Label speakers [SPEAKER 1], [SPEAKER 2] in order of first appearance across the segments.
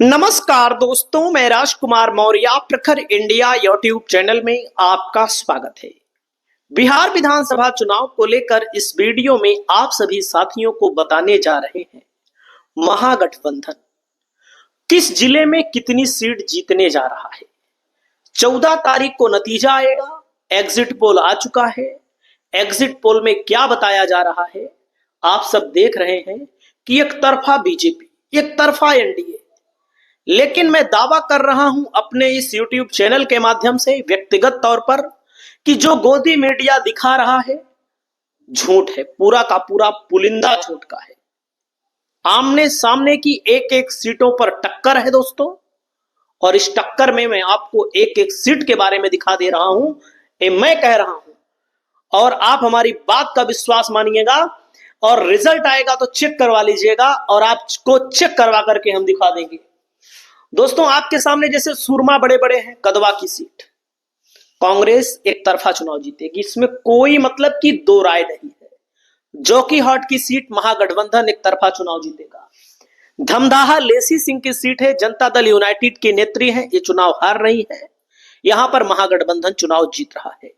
[SPEAKER 1] नमस्कार दोस्तों, मैं राजकुमार मौर्य प्रखर इंडिया यूट्यूब चैनल में आपका स्वागत है। बिहार विधानसभा चुनाव को लेकर इस वीडियो में आप सभी साथियों को बताने जा रहे हैं महागठबंधन किस जिले में कितनी सीट जीतने जा रहा है। 14 तारीख को नतीजा आएगा। एग्जिट पोल आ चुका है। एग्जिट पोल में क्या बताया जा रहा है, आप सब देख रहे हैं कि एक तरफा बीजेपी, एक तरफा एनडीए। लेकिन मैं दावा कर रहा हूं अपने इस YouTube चैनल के माध्यम से व्यक्तिगत तौर पर कि जो गोदी मीडिया दिखा रहा है झूठ है, पूरा का पूरा पुलिंदा झूठ का है। आमने सामने की एक एक सीटों पर टक्कर है दोस्तों, और इस टक्कर में मैं आपको एक एक सीट के बारे में दिखा दे रहा हूं। ये मैं कह रहा हूं और आप हमारी बात का विश्वास मानिएगा, और रिजल्ट आएगा तो चेक करवा लीजिएगा, और आपको चेक करवा करके हम दिखा देंगे। दोस्तों, आपके सामने जैसे सुरमा बड़े बड़े हैं, कदवा की सीट कांग्रेस एक तरफा चुनाव जीतेगी, इसमें कोई मतलब की दो राय नहीं है। जोकीहाट की सीट महागठबंधन एक तरफा चुनाव जीतेगा। धमदाहा लेसी सिंह की सीट है, जनता दल यूनाइटेड की नेत्री है, ये चुनाव हार रही है, यहां पर महागठबंधन चुनाव जीत रहा है।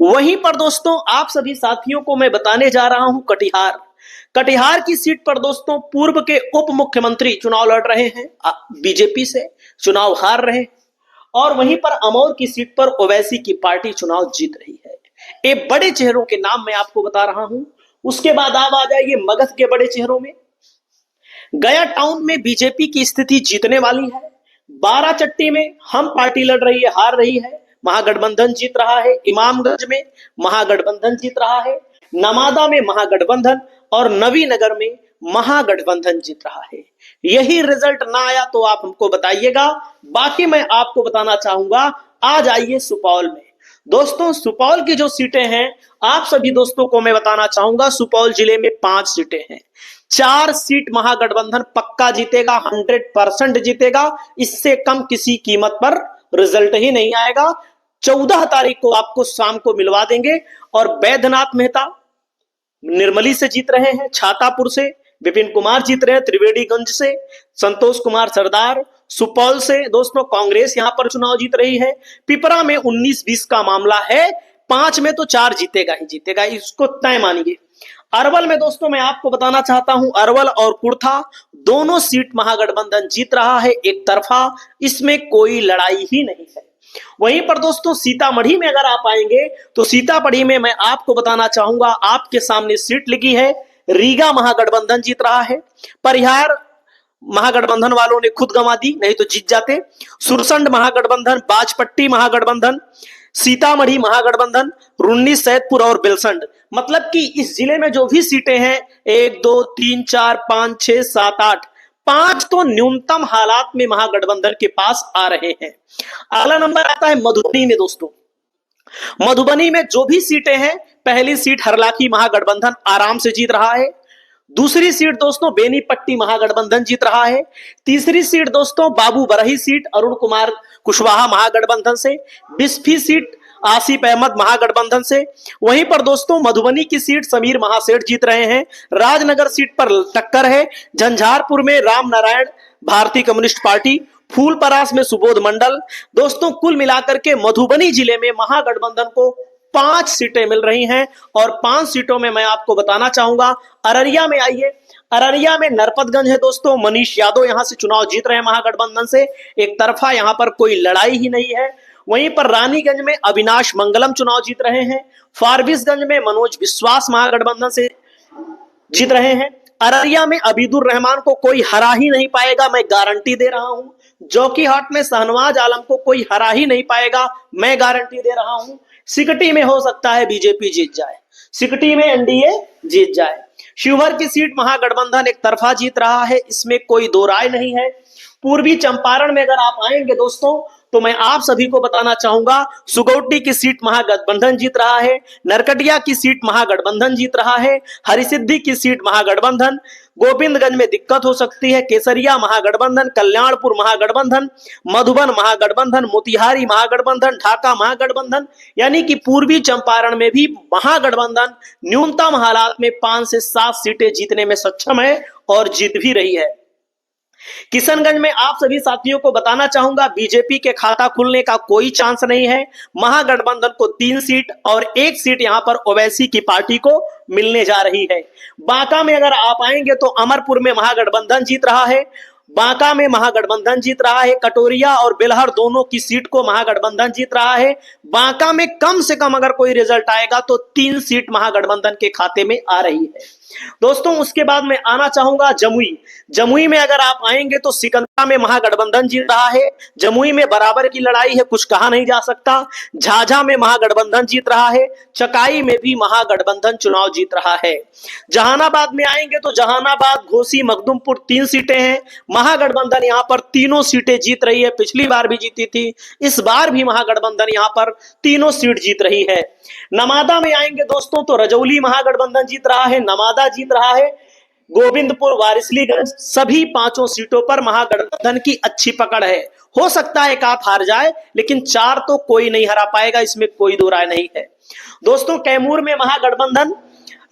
[SPEAKER 1] वहीं पर दोस्तों, आप सभी साथियों को मैं बताने जा रहा हूं कटिहार की सीट पर दोस्तों पूर्व के उप मुख्यमंत्री चुनाव लड़ रहे हैं, बीजेपी से चुनाव हार रहे हैं। और वहीं पर अमौर की सीट पर ओवैसी की पार्टी चुनाव जीत रही है। ये बड़े चेहरों के नाम मैं आपको बता रहा हूं। उसके बाद आप आ जाइए मगध के बड़े चेहरों में। गया टाउन में बीजेपी की स्थिति जीतने वाली है। बाराचट्टी में हम पार्टी लड़ रही है, हार रही है, महागठबंधन जीत रहा है। इमामगंज में महागठबंधन जीत रहा है। नवादा में महागठबंधन, और नवीनगर में महागठबंधन जीत रहा है। यही रिजल्ट ना आया तो आप हमको बताइएगा। बाकी मैं आपको बताना चाहूंगा, आ जाइए सुपौल में। दोस्तों, सुपौल की जो सीटें हैं, आप सभी दोस्तों को मैं बताना चाहूंगा, सुपौल जिले में 5 सीटें हैं। 4 सीट महागठबंधन पक्का जीतेगा, 100% जीतेगा। इससे कम किसी कीमत पर रिजल्ट ही नहीं आएगा। 14 तारीख को आपको शाम को मिलवा देंगे। और बैद्यनाथ मेहता निर्मली से जीत रहे हैं, छातापुर से विपिन कुमार जीत रहे हैं, त्रिवेणीगंज से संतोष कुमार सरदार, सुपौल से दोस्तों कांग्रेस यहां पर चुनाव जीत रही है। पिपरा में 19-20 का मामला है, 5 में तो 4 जीतेगा ही जीतेगा, इसको तय मानिए। अरवल में दोस्तों मैं आपको बताना चाहता हूं, अरवल और कुर्था दोनों सीट महागठबंधन जीत रहा है एक तरफा, इसमें कोई लड़ाई ही नहीं है। वहीं पर दोस्तों सीतामढ़ी में अगर आप आएंगे तो सीतामढ़ी में मैं आपको बताना चाहूंगा, आपके सामने सीट लिखी है, रीगा महागठबंधन जीत रहा है। परिहार महागठबंधन वालों ने खुद गंवा दी, नहीं तो जीत जाते। सुरसंड महागठबंधन, बाजपट्टी महागठबंधन, सीतामढ़ी महागठबंधन, रुन्नी सैदपुर और बेलसंड। मतलब कि इस जिले में जो भी सीटें हैं 1 2 3 4 5 6 7 8, 5 तो न्यूनतम हालात में महागठबंधन के पास आ रहे हैं। अगला नंबर आता है मधुबनी में। दोस्तों मधुबनी में जो भी सीटें हैं, पहली सीट हरलाखी महागठबंधन आराम से जीत रहा है। दूसरी सीट दोस्तों बेनीपट्टी महागठबंधन जीत रहा है। तीसरी सीट दोस्तों बाबू बरही सीट अरुण कुमार कुशवाहा महागठबंधन से। 20वीं सीट आसिफ अहमद महागठबंधन से। वहीं पर दोस्तों मधुबनी की सीट समीर महासेठ जीत रहे हैं। राजनगर सीट पर टक्कर है। झंझारपुर में राम नारायण भारतीय कम्युनिस्ट पार्टी, फूलपरास में सुबोध मंडल। दोस्तों कुल मिलाकर के मधुबनी जिले में महागठबंधन को 5 सीटें मिल रही हैं, और 5 सीटों में मैं आपको बताना चाहूंगा। अररिया में आइए, अररिया में नरपतगंज है दोस्तों, मनीष यादव यहां से चुनाव जीत रहे हैं महागठबंधन से, एक तरफा, यहां पर कोई लड़ाई ही नहीं है। वहीं पर रानीगंज में अविनाश मंगलम चुनाव जीत रहे हैं। फारबिसगंज में मनोज विश्वास महागठबंधन से जीत रहे हैं। अररिया में अबीदुर रहमान को कोई हरा ही नहीं पाएगा, मैं गारंटी दे रहा हूं। जोकीहाट में शहनवाज आलम को कोई हरा ही नहीं पाएगा, मैं गारंटी दे रहा हूं। सिकटी में हो सकता है बीजेपी जीत जाए, सिकटी में एनडीए जीत जाए। शिवहर की सीट महागठबंधन एक तरफा जीत रहा है, इसमें कोई दो राय नहीं है। पूर्वी चंपारण में अगर आप आएंगे दोस्तों तो मैं आप सभी को बताना चाहूंगा, सुगौटी की सीट महागठबंधन जीत रहा है। नरकटिया की सीट महागठबंधन जीत रहा है। हरिसिद्धि की सीट महागठबंधन। गोविंदगंज में दिक्कत हो सकती है, केसरिया महागठबंधन, कल्याणपुर महागठबंधन, मधुबन महागठबंधन, मोतिहारी महागठबंधन, ढाका महागठबंधन। यानी कि पूर्वी चंपारण में भी महागठबंधन न्यूनतम हालात में 5 से 7 सीटें जीतने में सक्षम है और जीत भी रही है। किशनगंज में आप सभी साथियों को बताना चाहूंगा बीजेपी के खाता खुलने का कोई चांस नहीं है। महागठबंधन को 3 सीट और 1 सीट यहां पर ओवैसी की पार्टी को मिलने जा रही है। बांका में अगर आप आएंगे तो अमरपुर में महागठबंधन जीत रहा है। बांका में महागठबंधन जीत रहा है। कटोरिया और बेलहर दोनों की सीट को महागठबंधन जीत रहा है। बांका में कम से कम अगर कोई रिजल्ट आएगा तो 3 सीट महागठबंधन के खाते में आ रही है। दोस्तों उसके बाद मैं आना चाहूंगा जमुई। जमुई में अगर आप आएंगे तो सिकंदरा में महागठबंधन जीत रहा है। जमुई में बराबर की लड़ाई है, कुछ कहा नहीं जा सकता। झाझा में महागठबंधन जीत रहा है। चकाई में भी महागठबंधन चुनाव जीत रहा है। जहानाबाद में आएंगे तो जहानाबाद, घोसी, मखदुमपुर 3 सीटें हैं। महागठबंधन यहां पर तीनों सीटें जीत रही है। पिछली बार भी जीती थी, इस बार भी महागठबंधन यहां पर तीनों सीट जीत रही है। नवादा में आएंगे दोस्तों तो रजौली महागठबंधन जीत रहा है। नवादा जीत रहा है। गोविंदपुर, वारिसलीगंज, सभी 5 सीटों पर महागठबंधन की अच्छी पकड़ है। हो सकता है एक आध हार जाए, लेकिन 4 तो कोई नहीं हरा पाएगा, इसमें कोई दो राय नहीं है। दोस्तों कैमूर में महागठबंधन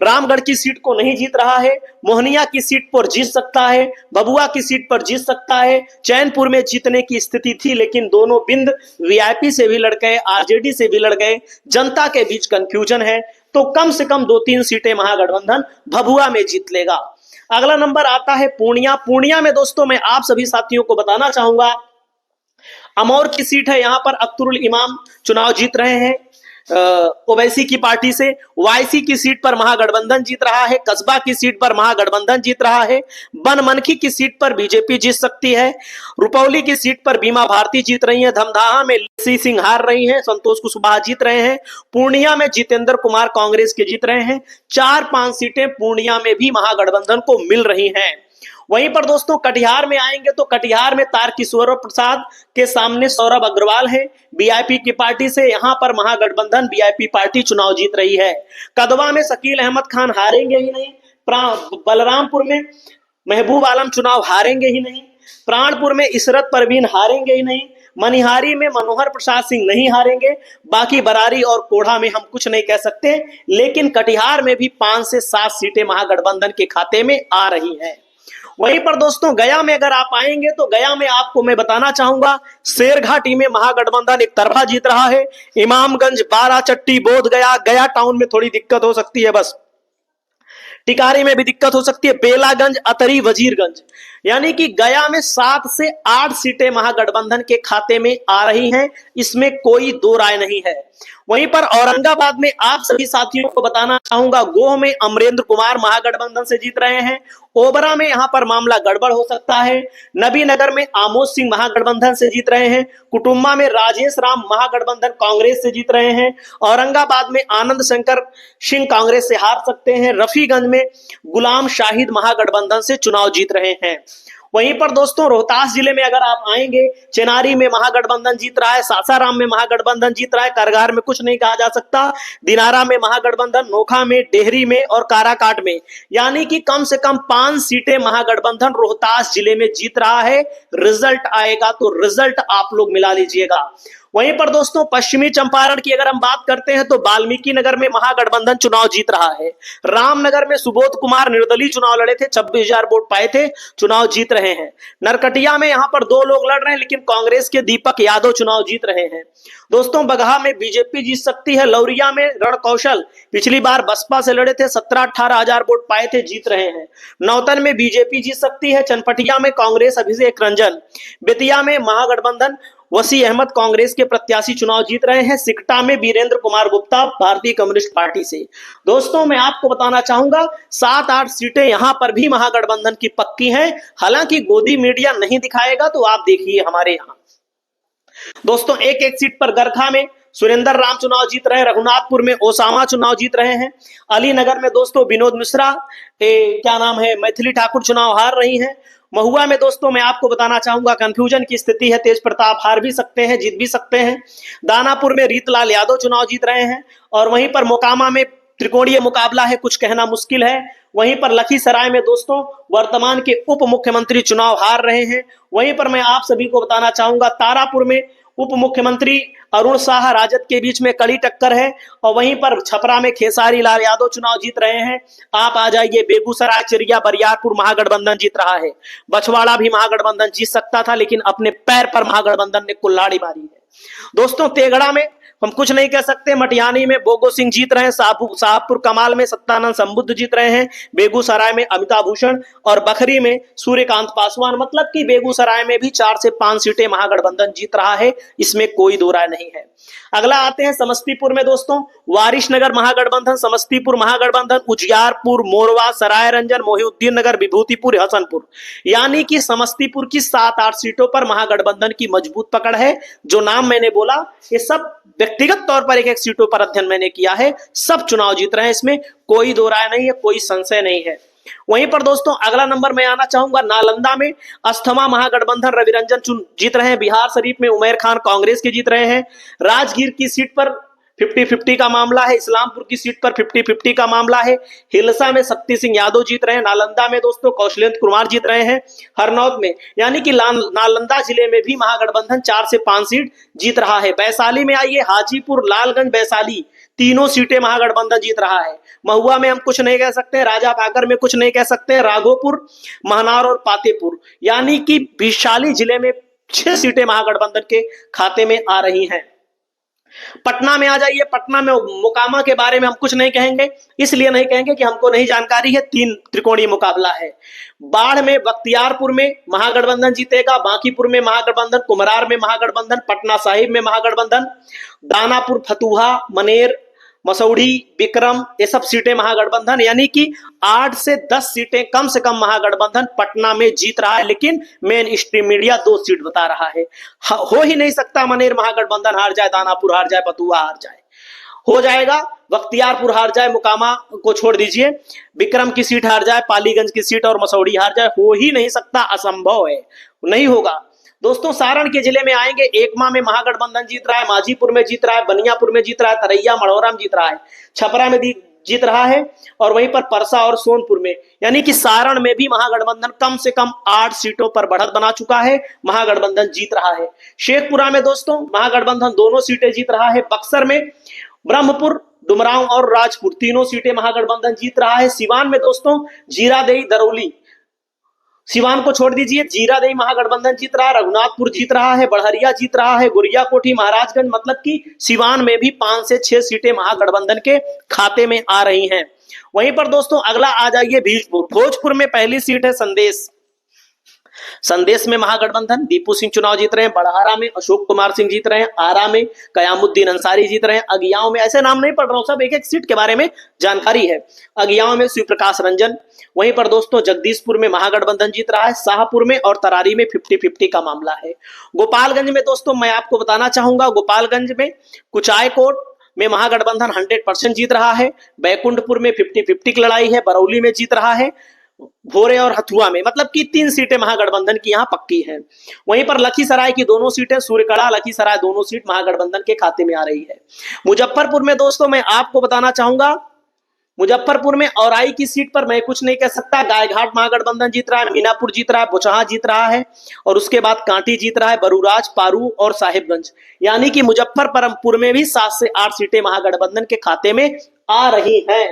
[SPEAKER 1] रामगढ़ की सीट को नहीं जीत रहा है। मोहनिया की सीट पर जीत सकता है। भभुआ की सीट पर जीत सकता है। चैनपुर में जीतने की स्थिति थी, लेकिन दोनों बिंद वीआईपी से भी लड़ गए, आरजेडी से भी लड़ गए। जनता के बीच कंफ्यूजन है, तो कम से कम 2-3 सीटें महागठबंधन भभुआ में जीत लेगा। अगला नंबर आता है पूर्णिया। पूर्णिया में दोस्तों मैं आप सभी साथियों को बताना चाहूंगा अमौर की सीट है, यहां पर अख्तरुल इमाम चुनाव जीत रहे हैं ओवैसी की पार्टी से। वाईसी की सीट पर महागठबंधन जीत रहा है। कस्बा की सीट पर महागठबंधन जीत रहा है। बनमनखी की सीट पर बीजेपी जीत सकती है। रुपौली की सीट पर बीमा भारती जीत रही है। धमदाहा में लसी सिंह हार रही हैं, संतोष कुशवाहा जीत रहे हैं। पूर्णिया में जितेंद्र कुमार कांग्रेस के जीत रहे हैं। 4-5 सीटें पूर्णिया में भी महागठबंधन को मिल रही हैं। वहीं पर दोस्तों कटिहार में आएंगे तो कटिहार में तारकिशोर प्रसाद के सामने सौरभ अग्रवाल है वीआईपी की पार्टी से। यहां पर महागठबंधन वीआईपी पार्टी चुनाव जीत रही है। कदवा में शकील अहमद खान हारेंगे ही नहीं। बलरामपुर में महबूब आलम चुनाव हारेंगे ही नहीं। प्राणपुर में इशरत परवीन हारेंगे ही नहीं। मनिहारी में मनोहर प्रसाद सिंह नहीं हारेंगे। बाकी बरारी और कोढ़ा में हम कुछ नहीं कह सकते, लेकिन कटिहार में भी 5 से 7 सीटें महागठबंधन के खाते में आ रही हैं। वहीं पर दोस्तों गया में अगर आप आएंगे तो गया में आपको मैं बताना चाहूंगा शेरघाटी में महागठबंधन एक तरफा जीत रहा है। इमामगंज, बाराचट्टी, बोधगया, गया टाउन में थोड़ी दिक्कत हो सकती है, बस टिकारी में भी दिक्कत हो सकती है। बेलागंज, अतरी, वजीरगंज, यानी कि गया में 7 से 8 सीटें महागठबंधन के खाते में आ रही हैं, इसमें कोई दो राय नहीं है। वहीं पर औरंगाबाद में आप सभी साथियों को बताना चाहूंगा गोह में अमरेंद्र कुमार महागठबंधन से जीत रहे हैं। ओबरा में यहां पर मामला गड़बड़ हो सकता है। नबीनगर में आमोद सिंह महागठबंधन से जीत रहे हैं। कुटुंबा में राजेश राम महागठबंधन कांग्रेस से जीत रहे हैं। औरंगाबाद में आनंद शंकर सिंह कांग्रेस से हार सकते हैं। रफीगंज में गुलाम शाहिद महागठबंधन से चुनाव जीत रहे हैं। वहीं पर दोस्तों रोहतास जिले में अगर आप आएंगे चेनारी में महागठबंधन जीत रहा है। सासाराम में महागठबंधन जीत रहा है। करगार में कुछ नहीं कहा जा सकता। दिनारा में महागठबंधन, नोखा में, डेहरी में और काराकाट में, यानी कि कम से कम 5 सीटें महागठबंधन रोहतास जिले में जीत रहा है। रिजल्ट आएगा तो रिजल्ट आप लोग मिला लीजिएगा। वहीं पर दोस्तों पश्चिमी चंपारण की अगर हम बात करते हैं तो वाल्मीकि नगर में महागठबंधन चुनाव जीत रहा है। रामनगर में सुबोध कुमार निर्दलीय चुनाव लड़े थे, 26,000 वोट पाए थे, चुनाव जीत रहे हैं। नरकटिया में यहां पर 2 लोग लड़ रहे हैं, लेकिन कांग्रेस के दीपक यादव चुनाव जीत रहे हैं। दोस्तों बगहा में बीजेपी जीत सकती है। लौरिया में रणकौशल पिछली बार बसपा से लड़े थे, 17-18 हजार वोट पाए थे, जीत रहे हैं। नौतन में बीजेपी जीत सकती है। चनपटिया में कांग्रेस अभिषेक रंजन। बेतिया में महागठबंधन वसी अहमद कांग्रेस के प्रत्याशी चुनाव जीत रहे हैं। सिकटा में वीरेंद्र कुमार गुप्ता भारतीय कम्युनिस्ट पार्टी से। दोस्तों मैं आपको बताना चाहूंगा 7-8 सीटें यहां पर भी महागठबंधन की पक्की हैं। हालांकि गोदी मीडिया नहीं दिखाएगा, तो आप देखिए हमारे यहां दोस्तों एक सीट पर गरखा में सुरेंद्र राम चुनाव जीत रहे हैं। रघुनाथपुर में ओसामा चुनाव जीत रहे हैं। अलीनगर में दोस्तों विनोद मिश्रा मैथिली ठाकुर चुनाव हार रही हैं। महुआ में दोस्तों मैं आपको बताना चाहूंगा कंफ्यूजन की स्थिति है। तेज प्रताप हार भी सकते हैं, जीत भी सकते हैं। दानापुर में रीतलाल यादव चुनाव जीत रहे हैं। और वहीं पर मोकामा में त्रिकोणीय मुकाबला है, कुछ कहना मुश्किल है। वहीं पर लखीसराय में दोस्तों वर्तमान के उप मुख्यमंत्री चुनाव हार रहे हैं। वहीं पर मैं आप सभी को बताना चाहूंगा तारापुर में उप मुख्यमंत्री अरुण साह राजद के बीच में कड़ी टक्कर है। और वहीं पर छपरा में खेसारी लाल यादव चुनाव जीत रहे हैं। आप आ जाइए बेगूसराय, चिरिया, बरियारपुर महागठबंधन जीत रहा है। बछवाड़ा भी महागठबंधन जीत सकता था, लेकिन अपने पैर पर महागठबंधन ने कुल्हाड़ी मारी है। दोस्तों तेगड़ा में हम कुछ नहीं कह सकते। मटियानी में बोगो सिंह जीत रहे हैं। साहबपुर कमाल में सत्यानंद संबुद्ध जीत रहे हैं। बेगूसराय में अमिताभ भूषण और बखरी में सूर्यकांत पासवान। मतलब कि बेगूसराय में भी 4 से 5 सीटें महागठबंधन जीत रहा है, इसमें कोई दो राय नहीं है। अगला आते हैं समस्तीपुर में दोस्तों, वारिसनगर महागठबंधन, समस्तीपुर महागठबंधन, उजियारपुर, मोरवा, सरायरंजन, मोहिउद्दीन नगर, विभूतिपुर, हसनपुर। यानी कि समस्तीपुर की 7-8 सीटों पर महागठबंधन की मजबूत पकड़ है। जो नाम मैंने बोला ये सब व्यक्तिगत तौर पर एक एक सीटों पर अध्ययन मैंने किया है। सब चुनाव जीत रहे हैं, इसमें कोई दो राय नहीं है, कोई संशय नहीं है। वहीं पर दोस्तों अगला नंबर मैं आना चाहूंगा, नालंदा में अस्थमा महागठबंधन रविरंजन जीत रहे हैं। बिहार शरीफ में उमैर खान कांग्रेस के जीत रहे हैं। राजगीर की सीट पर 50-50 का मामला है। इस्लामपुर की सीट पर 50-50 का मामला है। हिलसा में शक्ति सिंह यादव जीत रहे हैं। नालंदा में दोस्तों कौशलेंद्र कुमार जीत रहे हैं। हरनौत में यानी कि नालंदा जिले में भी महागठबंधन 4 से 5 सीट जीत रहा है। वैशाली में आइए, हाजीपुर, लालगंज, वैशाली, तीनों सीटें महागठबंधन जीत रहा है। महुआ में हम कुछ नहीं कह सकते, राजा पाकर में कुछ नहीं कह सकते, राघोपुर, महनार और पातेपुर यानी कि वैशाली जिले में 6 सीटें महागठबंधन के खाते में आ रही हैं। पटना में आ जाइए, पटना में मोकामा के बारे में हम कुछ नहीं कहेंगे, इसलिए नहीं कहेंगे कि हमको नहीं जानकारी है। 3 त्रिकोणीय मुकाबला है। बाढ़ में बख्तियारपुर में महागठबंधन जीतेगा, बांकीपुर में महागठबंधन, कुमरार में महागठबंधन, पटना साहिब में महागठबंधन, दानापुर, फतुहा, मनेर, मसौढ़ी, विक्रम, ये सब सीटें महागठबंधन। यानी कि 8 से 10 सीटें कम से कम महागठबंधन पटना में जीत रहा है। लेकिन मेन स्ट्रीम मीडिया 2 सीट बता रहा है। हो ही नहीं सकता मनेर महागठबंधन हार जाए, दानापुर हार जाए, फतुहा हार जाए। हो जाएगा, बख्तियारपुर हार जाए, मुकामा को छोड़ दीजिए, विक्रम की सीट हार जाए, पालीगंज की सीट और मसौढ़ी हार जाए। हो ही नहीं सकता, असंभव है, नहीं होगा। दोस्तों सारण के जिले में आएंगे, एकमा में महागठबंधन जीत रहा है, माजीपुर में जीत रहा है, बनियापुर में जीत रहा है, तरैया मढ़ौरा में जीत रहा है, छपरा में जीत रहा है और वहीं पर परसा और सोनपुर में। यानी कि सारण में भी महागठबंधन कम से कम 8 सीटों पर बढ़त बना चुका है, महागठबंधन जीत रहा है। शेखपुरा में दोस्तों महागठबंधन दोनों सीटें जीत रहा है। बक्सर में ब्रह्मपुर, डुमरांव और राजपुर तीनों सीटें महागठबंधन जीत रहा है। सिवान में दोस्तों जीरादेई, दरौली, सिवान को छोड़ दीजिए, जीरादेई महागठबंधन जीत रहा है, रघुनाथपुर जीत रहा है, बड़हरिया जीत रहा है, गुरियाकोठी, महाराजगंज। मतलब कि सिवान में भी 5 से 6 सीटें महागठबंधन के खाते में आ रही हैं। वहीं पर दोस्तों अगला आ जाइए भोजपुर। भोजपुर में पहली सीट है संदेश में महागठबंधन दीपू सिंह चुनाव जीत रहे हैं। बड़हारा में अशोक कुमार सिंह जीत रहे हैं। आरा में कयामुद्दीन अंसारी जीत रहे हैं। अगियाओं में ऐसे नाम नहीं पढ़ रहा हूं, सब एक एक सीट के बारे में जानकारी है। अगियाओं में शिवप्रकाश रंजन। वहीं पर दोस्तों जगदीशपुर में महागठबंधन जीत रहा है। शाहपुर में और तरारी में 50-50 का मामला है। गोपालगंज में दोस्तों मैं आपको बताना चाहूंगा, गोपालगंज में कुचायकोट में महागठबंधन 100% जीत रहा है। बैकुंठपुर में 50-50 की लड़ाई है। बरौली में जीत रहा है। भोरे और हथुआ में, मतलब कि 3 सीटें महागठबंधन की यहां पक्की हैं। वहीं पर लखीसराय की दोनों सीटें, सूर्यकड़ा, लखीसराय दोनों सीट महागठबंधन के खाते में आ रही है। मुजफ्फरपुर में दोस्तों मैं आपको बताना चाहूंगा, मुजफ्फरपुर में औराई की सीट पर मैं कुछ नहीं कह सकता। गायघाट महागठबंधन जीत रहा है, मीनापुर जीत रहा है, बोचहा जीत रहा है और उसके बाद कांटी जीत रहा है, बरूराज, पारू और साहिबगंज। यानी कि मुजफ्फरपुर में भी 7 से 8 सीटें महागठबंधन के खाते में आ रही हैं।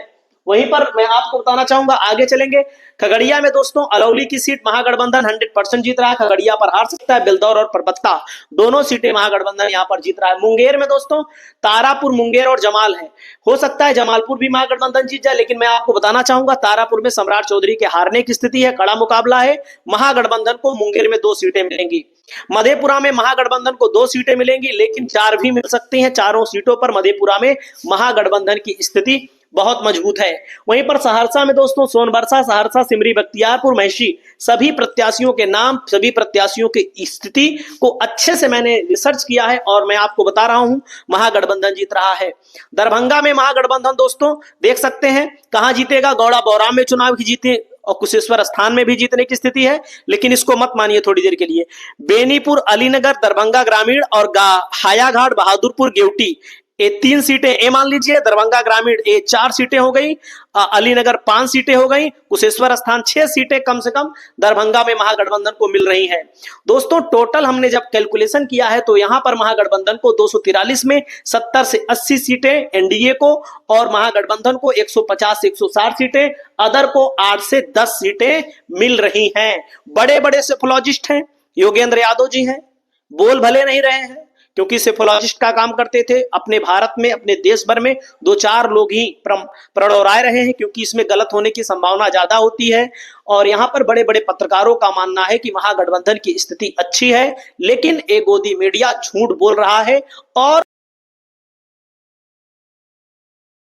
[SPEAKER 1] वहीं पर मैं आपको बताना चाहूंगा, आगे चलेंगे, खगड़िया में दोस्तों अलौली की सीट महागठबंधन 100% जीत रहा है। खगड़िया पर हार सकता है। बिलदौर और परबत्ता दोनों सीटें महागठबंधन यहां पर जीत रहा है। मुंगेर में दोस्तों तारापुर, मुंगेर और जमाल है, हो सकता है जमालपुर भी महागठबंधन जीत जाए, लेकिन मैं आपको बताना चाहूंगा तारापुर में सम्राट चौधरी के हारने की स्थिति है। कड़ा मुकाबला है। महागठबंधन को मुंगेर में 2 सीटें मिलेंगी। मधेपुरा में महागठबंधन को 2 सीटें मिलेंगी, लेकिन 4 भी मिल सकती हैं। चारों सीटों पर मधेपुरा में महागठबंधन की स्थिति बहुत मजबूत है। वहीं पर सहरसा में दोस्तों सोनबरसा, सहरसा, सिमरी, बख्तियारपुर, महिषी सभी प्रत्याशियों के नाम, सभी प्रत्याशियों की स्थिति को अच्छे से मैंने रिसर्च किया है और मैं आपको बता रहा हूं महागठबंधन जीत रहा है। दरभंगा में महागठबंधन दोस्तों देख सकते हैं कहां जीतेगा, गौड़ा बौराम में चुनाव की जीते और कुशेश्वर स्थान में भी जीतने की स्थिति है, लेकिन इसको मत मानिए थोड़ी देर के लिए। बेनीपुर, अलीनगर, दरभंगा ग्रामीण और हायाघाट, बहादुरपुर, गेवटी ये 3 सीटें ए मान लीजिए, दरभंगा ग्रामीण ये 4 सीटें हो गई, अलीनगर 5 सीटें हो गई, कुशेश्वर स्थान 6 सीटें कम से कम दरभंगा में महागठबंधन को मिल रही हैं। दोस्तों टोटल हमने जब कैलकुलेशन किया है तो यहां पर महागठबंधन को 243 में 70 से 80 सीटें एनडीए को, और महागठबंधन को 150 से 160 सीटें, अदर को 8 से 10 सीटें मिल रही हैं। बड़े बड़े सेफोलॉजिस्ट हैं, योगेंद्र यादव जी हैं, बोल भले नहीं रहे हैं क्योंकि सेफोलॉजिस्ट का काम करते थे। अपने भारत में, अपने देश भर में 2-4 लोग ही प्रड़ोराए रहे हैं क्योंकि इसमें गलत होने की संभावना ज्यादा होती है। और यहाँ पर बड़े बड़े पत्रकारों का मानना है कि महागठबंधन की स्थिति अच्छी है, लेकिन एक गोदी मीडिया झूठ बोल रहा है और